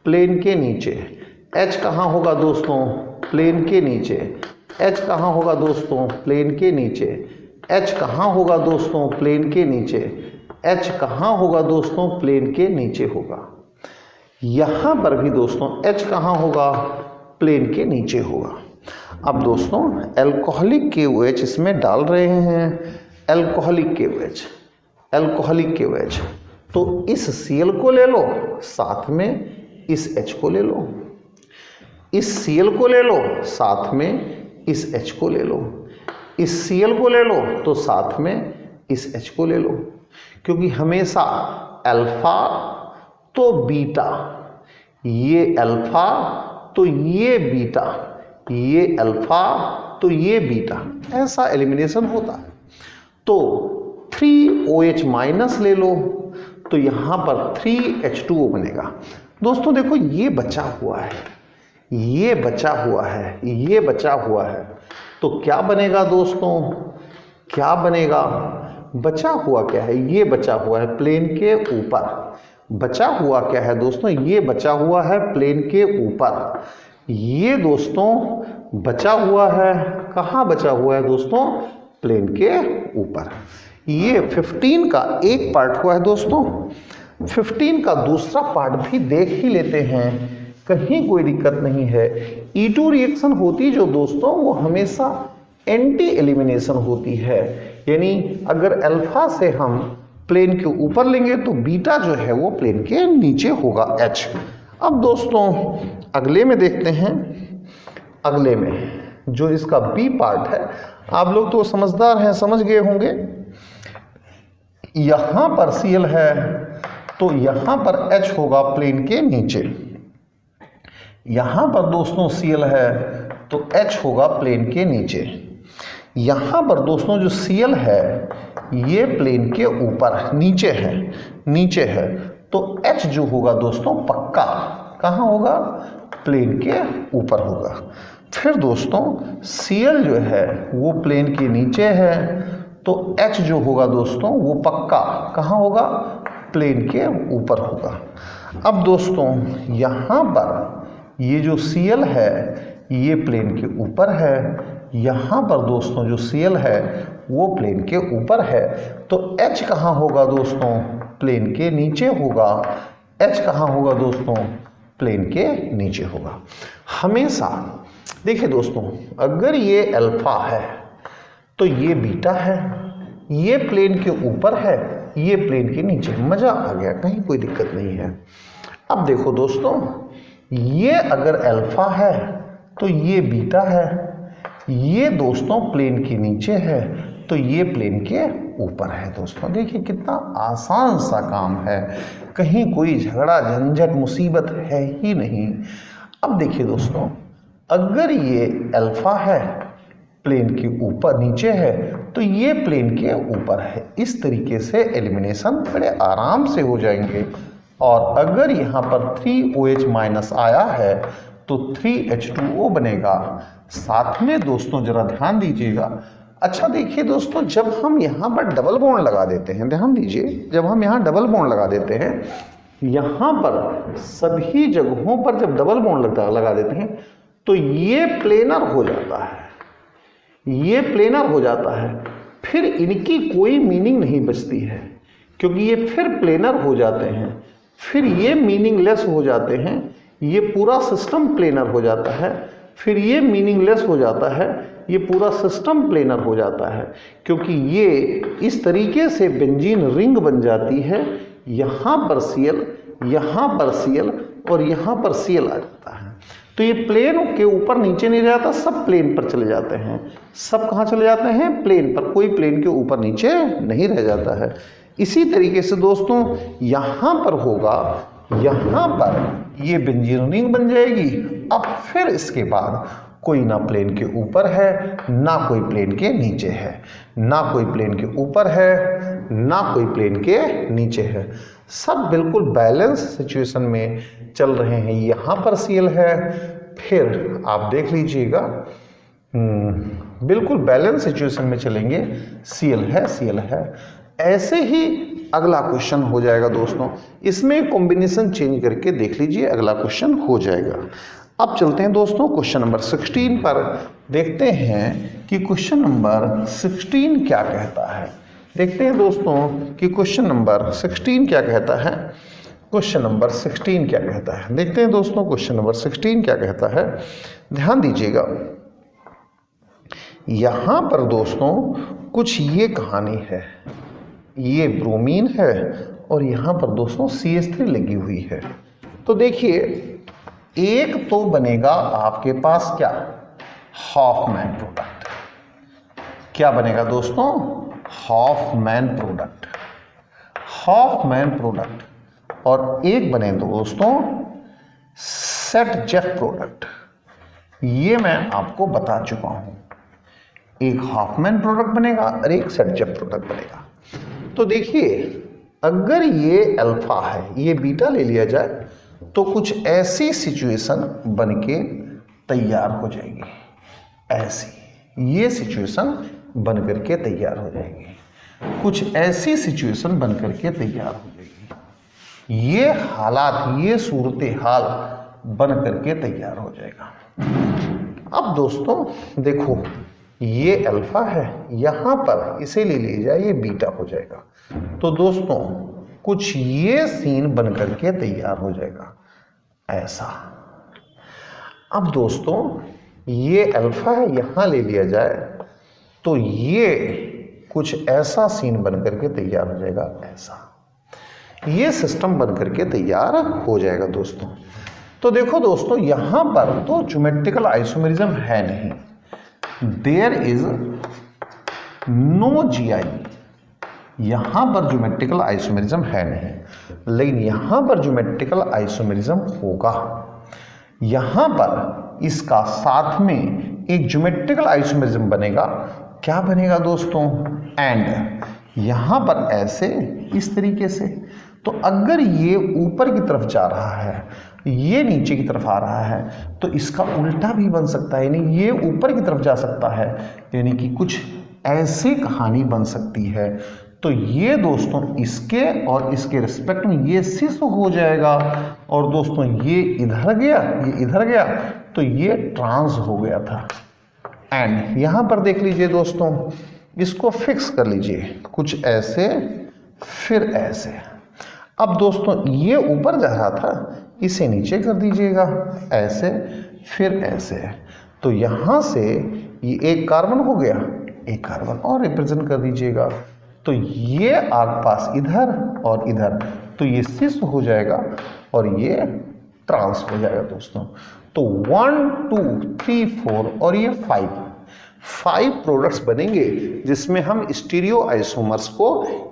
प्लेन के नीचे। H कहाँ होगा दोस्तों? प्लेन के नीचे। H कहाँ होगा दोस्तों? प्लेन के नीचे। H कहाँ होगा दोस्तों? प्लेन के नीचे। H कहाँ होगा दोस्तों? प्लेन के नीचे होगा। यहाँ पर भी दोस्तों H कहाँ होगा? प्लेन के नीचे होगा। अब दोस्तों अल्कोहलिक KOH इसमें डाल रहे हैं, अल्कोहलिक KOH। तो इस Cl को ले लो, साथ में इस H को ले लो, इस Cl को ले लो, साथ में इस H को ले लो, इस Cl को ले लो तो साथ में इस H को ले लो, क्योंकि हमेशा अल्फा तो बीटा, ये अल्फा तो ये बीटा, ये अल्फा तो ये बीटा, ऐसा एलिमिनेशन होता है। तो 3OH माइनस ले लो तो यहाँ पर 3H2O बनेगा। दोस्तों देखो ये बचा हुआ है, ये बचा हुआ है, ये बचा हुआ है, तो क्या बनेगा दोस्तों? क्या बनेगा? बचा हुआ क्या है? ये बचा हुआ है प्लेन के ऊपर। बचा हुआ क्या है दोस्तों? ये बचा हुआ है प्लेन के ऊपर। ये दोस्तों बचा हुआ है, कहाँ बचा हुआ है दोस्तों? प्लेन के ऊपर। ये 15 का एक पार्ट हुआ है दोस्तों। 15 का दूसरा पार्ट भी देख ही लेते हैं, कहीं कोई दिक्कत नहीं है। E2 रिएक्शन होती जो दोस्तों वो हमेशा एंटी एलिमिनेशन होती है, यानी अगर अल्फा से हम प्लेन के ऊपर लेंगे तो बीटा जो है वो प्लेन के नीचे होगा H। अब दोस्तों अगले में देखते हैं, अगले में जो इसका बी पार्ट है, आप लोग तो समझदार हैं, समझ गए होंगे। यहाँ पर Cl है तो यहाँ पर H होगा प्लेन के नीचे, यहाँ पर दोस्तों Cl है तो H होगा प्लेन के नीचे। यहाँ पर दोस्तों जो Cl है ये प्लेन के ऊपर नीचे है, नीचे है, तो H जो होगा दोस्तों पक्का कहाँ होगा? प्लेन के ऊपर होगा। फिर दोस्तों Cl जो है वो प्लेन के नीचे है, तो H जो होगा दोस्तों वो पक्का कहाँ होगा? प्लेन के ऊपर होगा। अब दोस्तों यहाँ पर ये जो Cl है ये प्लेन के ऊपर है, यहाँ पर दोस्तों जो Cl है वो प्लेन के ऊपर है, तो H कहाँ होगा दोस्तों? प्लेन के नीचे होगा। H कहाँ होगा दोस्तों? प्लेन के नीचे होगा। हमेशा देखिए दोस्तों, अगर ये अल्फा है तो ये बीटा है, ये प्लेन के ऊपर है, ये प्लेन के नीचे। मजा आ गया, कहीं कोई दिक्कत नहीं है। अब देखो दोस्तों, ये अगर अल्फा है तो ये बीटा है, ये दोस्तों प्लेन के नीचे है तो ये प्लेन के ऊपर है। दोस्तों देखिए कितना आसान सा काम है, कहीं कोई झगड़ा झंझट मुसीबत है ही नहीं। अब देखिए दोस्तों, अगर ये अल्फा है प्लेन के ऊपर नीचे है तो ये प्लेन के ऊपर है। इस तरीके से एलिमिनेशन बड़े आराम से हो जाएंगे। और अगर यहाँ पर 3OH माइनस आया है तो 3H2O बनेगा। साथ में दोस्तों जरा ध्यान दीजिएगा। अच्छा देखिए दोस्तों, जब हम यहाँ पर डबल बॉन्ड लगा देते हैं, ध्यान दीजिए, जब हम यहाँ डबल बॉन्ड लगा देते हैं, यहाँ पर सभी जगहों पर जब डबल बॉन्ड लगा देते हैं तो ये प्लेनर हो जाता है, ये प्लेनर हो जाता है। फिर इनकी कोई मीनिंग नहीं बचती है, क्योंकि ये फिर प्लेनर हो जाते हैं, फिर ये मीनिंगलेस हो जाते हैं, ये पूरा सिस्टम प्लेनर हो जाता है, फिर ये मीनिंगलेस हो जाता है, ये पूरा सिस्टम प्लेनर हो जाता है, क्योंकि ये इस तरीके से बेंजीन रिंग बन जाती है। यहाँ पर Cl, यहाँ पर Cl और यहाँ पर Cl आ जाता है। तो ये प्लेन के ऊपर नीचे नहीं जाता, सब प्लेन पर चले जाते हैं। सब कहाँ चले जाते हैं? प्लेन पर। कोई प्लेन के ऊपर नीचे नहीं रह जाता है। इसी तरीके से दोस्तों यहाँ पर होगा, यहाँ पर ये बेंजीन रिंग बन जाएगी। अब फिर इसके बाद कोई ना प्लेन के ऊपर है, ना कोई प्लेन के नीचे है, ना कोई प्लेन के ऊपर है, ना कोई प्लेन के नीचे है। सब बिल्कुल बैलेंस सिचुएशन में चल रहे हैं। यहाँ पर Cl है, फिर आप देख लीजिएगा बिल्कुल बैलेंस सिचुएशन में चलेंगे। Cl है, Cl है। ऐसे ही अगला क्वेश्चन हो जाएगा दोस्तों। इसमें कॉम्बिनेशन चेंज करके देख लीजिए, अगला क्वेश्चन हो जाएगा। अब चलते हैं दोस्तों क्वेश्चन नंबर 16 पर, देखते हैं कि क्वेश्चन नंबर 16 क्या कहता है। देखते हैं दोस्तों कि क्वेश्चन नंबर 16 क्या कहता है। क्वेश्चन नंबर 16 क्या कहता है, देखते हैं दोस्तों क्वेश्चन नंबर 16 क्या कहता है। ध्यान दीजिएगा, यहाँ पर दोस्तों कुछ ये कहानी है, ये ब्रोमीन है और यहाँ पर दोस्तों CH3 लगी हुई है। तो देखिए, एक तो बनेगा आपके पास क्या, हॉफमैन प्रोडक्ट। क्या बनेगा दोस्तों? Hofmann product, Hofmann product. और एक बने दोस्तों सेट-जेफ प्रोडक्ट। ये मैं आपको बता चुका हूं, एक हॉफमैन प्रोडक्ट बनेगा और एक सेट-जेफ प्रोडक्ट बनेगा। तो देखिए, अगर ये अल्फा है, ये बीटा ले लिया जाए तो कुछ ऐसी सिचुएशन बनके तैयार हो जाएगी। ऐसी ये सिचुएशन बन करके तैयार हो जाएगी, कुछ ऐसी सिचुएशन बन करके तैयार हो जाएगी। ये हालात, ये सूरत हाल बन करके तैयार हो जाएगा। अब दोस्तों देखो, ये अल्फा है, यहाँ पर इसे ले लिया जाए, ये बीटा हो जाएगा। तो दोस्तों कुछ ये सीन बन करके तैयार हो जाएगा ऐसा। अब दोस्तों ये अल्फा है, यहाँ ले लिया जाए तो ये कुछ ऐसा सीन बन करके तैयार हो जाएगा ऐसा। ये सिस्टम बन करके तैयार हो जाएगा दोस्तों। तो देखो दोस्तों, यहाँ पर तो ज्योमेट्रिकल आइसोमेरिज्म है नहीं, देयर इज नो GI। यहाँ पर ज्योमेट्रिकल आइसोमेरिज्म है नहीं, लेकिन यहाँ पर ज्योमेट्रिकल आइसोमेरिज्म होगा। यहाँ पर इसका साथ में एक ज्योमेट्रिकल आइसोमेरिज्म बनेगा। क्या बनेगा दोस्तों? एंड यहाँ पर ऐसे इस तरीके से। तो अगर ये ऊपर की तरफ जा रहा है, ये नीचे की तरफ आ रहा है, तो इसका उल्टा भी बन सकता है, यानी ये ऊपर की तरफ जा सकता है, यानी कि कुछ ऐसी कहानी बन सकती है। तो ये दोस्तों इसके और इसके रिस्पेक्ट में ये सिस हो जाएगा, और दोस्तों ये इधर गया, ये इधर गया, तो ये ट्रांस हो गया था। एंड यहाँ पर देख लीजिए दोस्तों, इसको फिक्स कर लीजिए, कुछ ऐसे फिर ऐसे। अब दोस्तों ये ऊपर जा रहा था, इसे नीचे कर दीजिएगा, ऐसे फिर ऐसे। तो यहाँ से ये एक कार्बन हो गया, एक कार्बन और रिप्रेजेंट कर दीजिएगा। तो ये आग पास इधर और इधर, तो ये सिस हो जाएगा और ये ट्रांस हो जाएगा दोस्तों। तो 1 2 3 4 और ये 5 प्रोडक्ट्स बनेंगे, जिसमें हम स्टीरियो आइसोमर्स को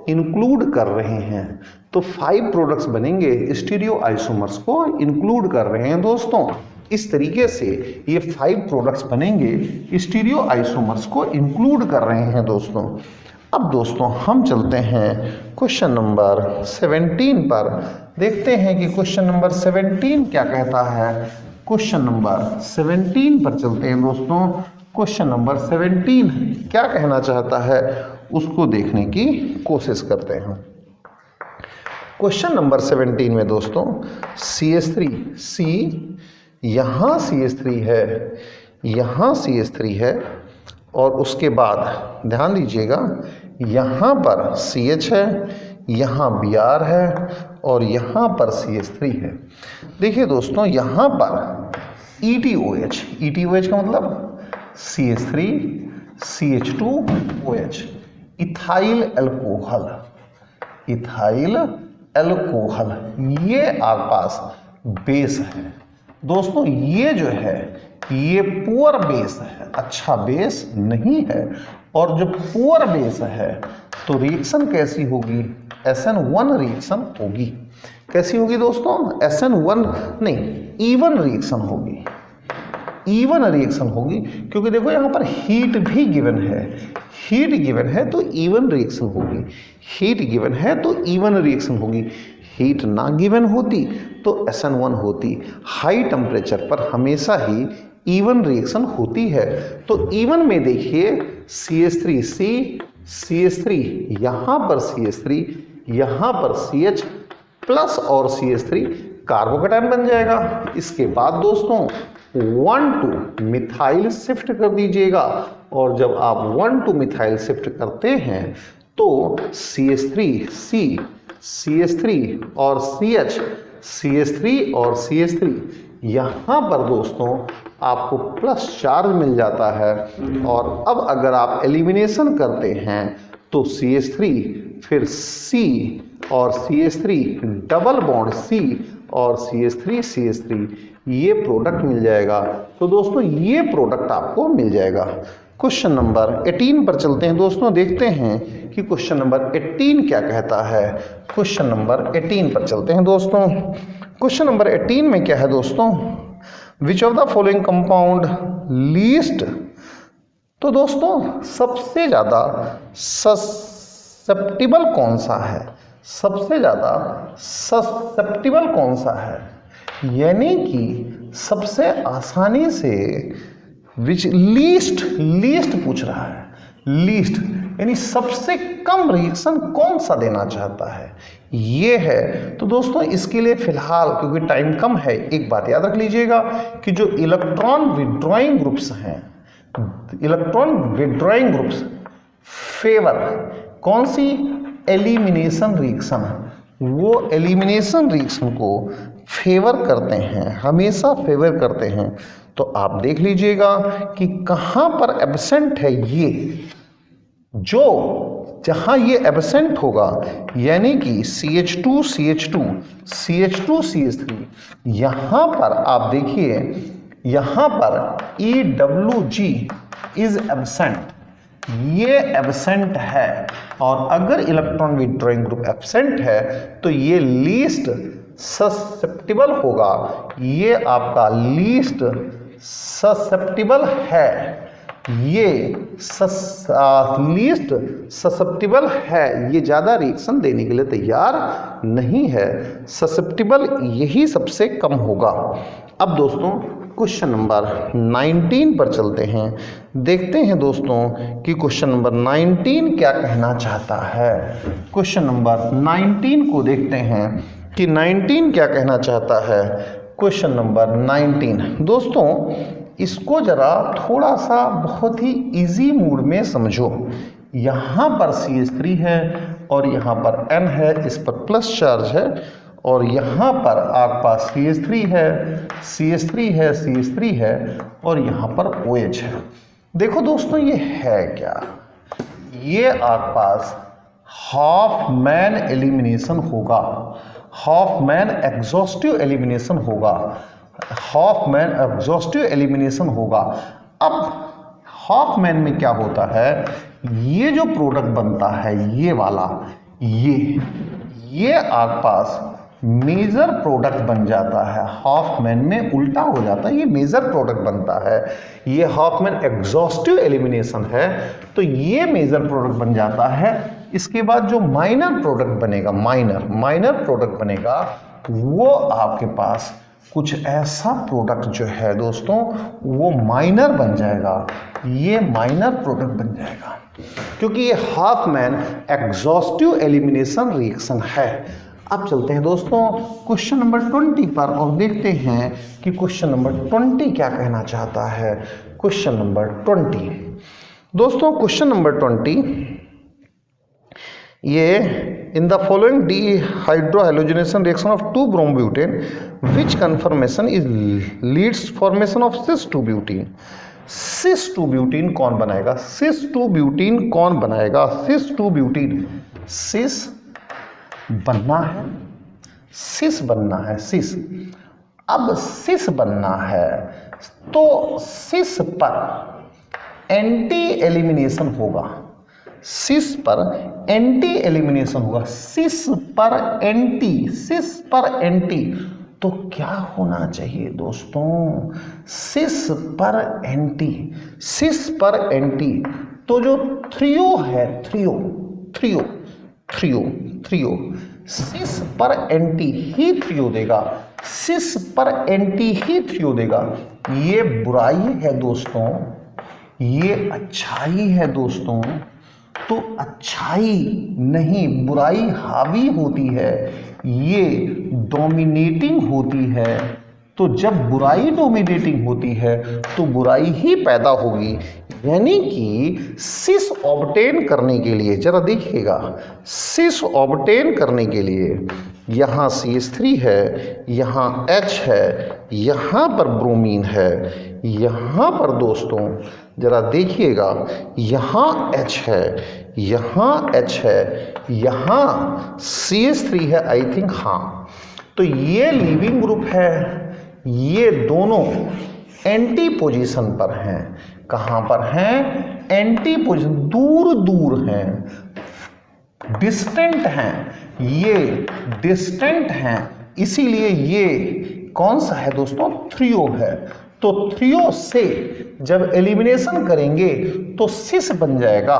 इंक्लूड कर रहे हैं। तो 5 प्रोडक्ट्स बनेंगे, स्टीरियो आइसोमर्स को इंक्लूड कर रहे हैं दोस्तों। इस तरीके से ये 5 प्रोडक्ट्स बनेंगे, स्टीरियो आइसोमर्स को इंक्लूड कर रहे हैं दोस्तों। अब दोस्तों हम चलते हैं क्वेश्चन नंबर 17 पर, देखते हैं कि क्वेश्चन नंबर 17 क्या कहता है। क्वेश्चन नंबर 17 पर चलते हैं दोस्तों। क्वेश्चन नंबर 17 क्या कहना चाहता है, उसको देखने की कोशिश करते हैं। क्वेश्चन नंबर 17 में दोस्तों CH3, C, यहाँ CH3 है, यहाँ CH3 है, और उसके बाद ध्यान दीजिएगा यहाँ पर CH है, यहाँ Br है, और यहाँ पर CH3 है। देखिए दोस्तों यहाँ पर ETOH का मतलब CH3 CH2OH, ethyl alcohol, ethyl alcohol, ये आपके पास बेस है दोस्तों। ये जो है ये पुअर बेस है, अच्छा बेस नहीं है। और जो पुअर बेस है तो रिएक्शन कैसी होगी, SN1 रिएक्शन होगी। कैसी होगी दोस्तों, SN1 नहीं, इवन रिएक्शन होगी, इवन रिएक्शन होगी। क्योंकि देखो यहाँ पर हीट भी गिवन है, हीट गिवन है तो इवन रिएक्शन होगी, हीट गिवन है तो इवन रिएक्शन होगी। हीट ना गिवन होती तो SN1 होती। हाई टेम्परेचर पर हमेशा ही इवन रिएक्शन होती है। तो इवन में देखिए CH3C, CH3, यहाँ पर CH3, यहाँ पर CH प्लस और CH3 कार्बोकेटायन बन जाएगा। इसके बाद दोस्तों 1 to मिथाइल शिफ्ट कर दीजिएगा, और जब आप 1 to मिथाइल शिफ्ट करते हैं तो CH3C, CH3 और CH, CH3 और CH3, यहाँ पर दोस्तों आपको प्लस चार्ज मिल जाता है। और अब अगर आप एलिमिनेशन करते हैं तो CH3 फिर C और CH3 डबल बॉन्ड C और CH3 ये प्रोडक्ट मिल जाएगा। तो दोस्तों ये प्रोडक्ट आपको मिल जाएगा। क्वेश्चन नंबर 18 पर चलते हैं दोस्तों, देखते हैं कि क्वेश्चन नंबर 18 क्या कहता है। क्वेश्चन नंबर 18 पर चलते हैं दोस्तों। क्वेश्चन नंबर 18 में क्या है दोस्तों, which of the following compound least. तो दोस्तों सबसे ज़्यादा ससेप्टिबल कौन सा है, सबसे ज़्यादा ससेप्टिबल कौन सा है, यानी कि सबसे आसानी से, विच लीस्ट, लीस्ट पूछ रहा है, लीस्ट यानी सबसे कम रिएक्शन कौन सा देना चाहता है, ये है। तो दोस्तों इसके लिए फिलहाल क्योंकि टाइम कम है, एक बात याद रख लीजिएगा कि जो इलेक्ट्रॉन विड्रॉइंग ग्रुप्स हैं, इलेक्ट्रॉन विड्रॉइंग ग्रुप्स फेवर कौन सी, एलिमिनेशन रिएक्शन, वो एलिमिनेशन रिएक्शन को फेवर करते हैं, हमेशा फेवर करते हैं। तो आप देख लीजिएगा कि कहाँ पर एब्सेंट है ये, जो जहाँ ये एब्सेंट होगा यानी कि CH2 CH2 CH2 CH3, यहाँ पर आप देखिए यहाँ पर EWG इज एब्सेंट, ये एब्सेंट है। और अगर इलेक्ट्रॉन विड्रॉइंग ग्रुप एब्सेंट है तो ये लीस्ट ससेप्टिबल होगा, ये आपका लीस्ट ससेप्टिबल है, ये लीस्ट ससेप्टिबल है, ये ज़्यादा रिएक्शन देने के लिए तैयार नहीं है, ससेप्टिबल यही सबसे कम होगा। अब दोस्तों क्वेश्चन नंबर 19 पर चलते हैं। देखते हैं दोस्तों कि क्वेश्चन नंबर 19 क्या कहना चाहता है। क्वेश्चन नंबर 19 को देखते हैं कि 19 क्या कहना चाहता है। क्वेश्चन नंबर 19 दोस्तों, इसको जरा थोड़ा सा बहुत ही इजी मूड में समझो। यहाँ पर CH3 है और यहाँ पर N है, इस पर प्लस चार्ज है, और यहाँ पर आपके पास CH3 है, CH3 है, CH3 है, और यहाँ पर OH है। देखो दोस्तों, ये है क्या? ये आपके पास हाफमैन एलिमिनेशन होगा, हाफमैन एग्जॉस्टिव एलिमिनेशन होगा, हाफमैन एग्जॉस्टिव एलिमिनेशन होगा। अब हाफमैन में क्या होता है, ये जो प्रोडक्ट बनता है ये वाला, ये आपके पास मेजर प्रोडक्ट बन जाता है। हाफमैन में उल्टा हो जाता है, ये मेजर प्रोडक्ट बनता है। ये हाफमैन एग्जॉस्टिव एलिमिनेशन है, तो ये मेजर प्रोडक्ट बन जाता है। इसके बाद जो माइनर प्रोडक्ट बनेगा, माइनर प्रोडक्ट बनेगा, वो आपके पास कुछ ऐसा प्रोडक्ट जो है दोस्तों, वो माइनर बन जाएगा। ये माइनर प्रोडक्ट बन जाएगा क्योंकि ये हाफमैन एग्जॉस्टिव एलिमिनेशन रिएक्शन है। अब चलते हैं दोस्तों क्वेश्चन नंबर 20 पर और देखते हैं कि क्वेश्चन नंबर 20 क्या कहना चाहता है। क्वेश्चन नंबर 20 दोस्तों, क्वेश्चन नंबर 20, ये in the following dehydrohalogenation reaction of 2-bromobutane which conformation is leads formation of cis-2-butene। cis-2-butene कौन बनाएगा? cis-2-butene कौन बनाएगा? cis-2-butene, cis बनना है, सिस बनना है, सिस। अब सिस बनना है तो सिस पर एंटी एलिमिनेशन होगा, सिस पर एंटी एलिमिनेशन होगा, सिस पर एंटी। तो क्या होना चाहिए दोस्तों? सिस पर एंटी, तो जो थ्रियो है, थ्रियो सिस पर एंटी ही थ्रियो देगा, सिस पर एंटी ही थ्रियो देगा। ये बुराई है दोस्तों, ये अच्छाई है दोस्तों। तो अच्छाई नहीं, बुराई हावी होती है, ये डोमिनेटिंग होती है। तो जब बुराई डोमिनेटिंग होती है तो बुराई ही पैदा होगी। यानी कि सिस ऑब्टेन करने के लिए, जरा देखिएगा, सिस ऑब्टेन करने के लिए यहाँ CH3 है, यहाँ H है, यहाँ पर ब्रोमीन है, यहाँ पर दोस्तों जरा देखिएगा, यहाँ H है, यहाँ H है, यहाँ CH3 है, आई थिंक, हाँ। तो ये लीविंग ग्रुप है, ये दोनों एंटी पोजीशन पर हैं। कहाँ पर हैं? एंटी पोजीशन, दूर हैं, डिस्टेंट हैं, ये डिस्टेंट हैं, इसीलिए ये कौन सा है दोस्तों? थ्रियो है। तो थ्रियो से जब एलिमिनेशन करेंगे तो सिस बन जाएगा।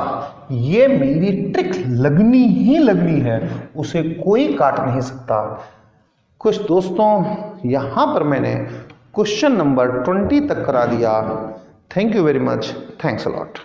ये मेरी ट्रिक लगनी ही लगनी है, उसे कोई काट नहीं सकता। कुछ दोस्तों यहाँ पर मैंने क्वेश्चन नंबर 20 तक करा दिया। Thank you very much, thanks a lot.